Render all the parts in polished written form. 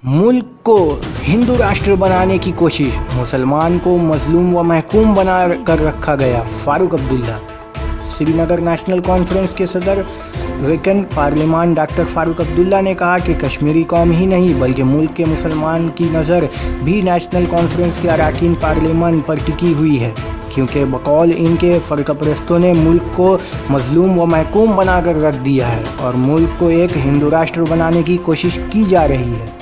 मुल्क को हिंदू राष्ट्र बनाने की कोशिश, मुसलमान को मजलूम व महकूम बना कर रखा गया। फारूक अब्दुल्ला। श्रीनगर नेशनल कॉन्फ्रेंस के सदर रकन पार्लिमान डॉक्टर फारूक अब्दुल्ला ने कहा कि कश्मीरी कौम ही नहीं बल्कि मुल्क के मुसलमान की नज़र भी नेशनल कॉन्फ्रेंस के अरकान पार्लिमान पर टिकी हुई है, क्योंकि बकौल इनके फ़र्क़परस्तों ने मुल्क को मजलूम व महकूम बना कर रख दिया है और मुल्क को एक हिंदू राष्ट्र बनाने की कोशिश की जा रही है।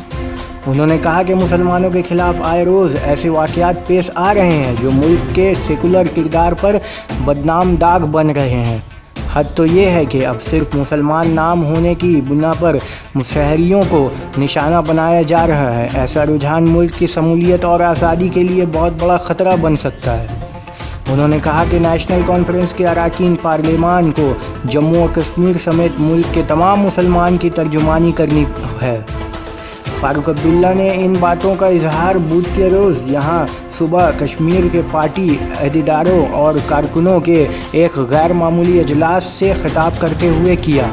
उन्होंने कहा कि मुसलमानों के खिलाफ आए रोज़ ऐसे वाक़यात पेश आ रहे हैं जो मुल्क के सेकुलर किरदार पर बदनाम दाग बन रहे हैं। हद तो ये है कि अब सिर्फ मुसलमान नाम होने की बुना पर मुसहरियों को निशाना बनाया जा रहा है। ऐसा रुझान मुल्क की शमूलियत और आज़ादी के लिए बहुत बड़ा ख़तरा बन सकता है। उन्होंने कहा कि नेशनल कॉन्फ्रेंस के अरकान पार्लिमान को जम्मू और कश्मीर समेत मुल्क के तमाम मुसलमान की तर्जुमानी करनी है। फारूक अब्दुल्ला ने इन बातों का इजहार बुध के रोज़ यहाँ सुबह कश्मीर के पार्टी अहदेदारों और कारकुनों के एक गैर मामूली अजलास से खिताब करते हुए किया।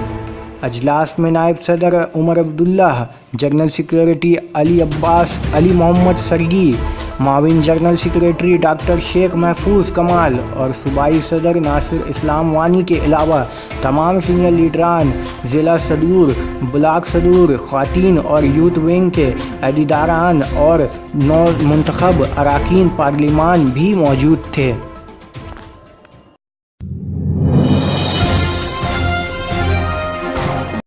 अजलास में नायब सदर उमर अब्दुल्ला, जनरल सेक्रेटरी अली मोहम्मद सरगी, Mauvin general secretary doctor Sheikh महफूज कमाल और सूबाई सदर नासिर इस्लाम वानी के अलावा तमाम सीनियर लीडरान, ज़िला सदूर, ब्लॉक सदूर, ख़वातीन और यूथ विंग के अहदेदारान और नौ मुंतखब अरकान पार्लिमान भी मौजूद थे।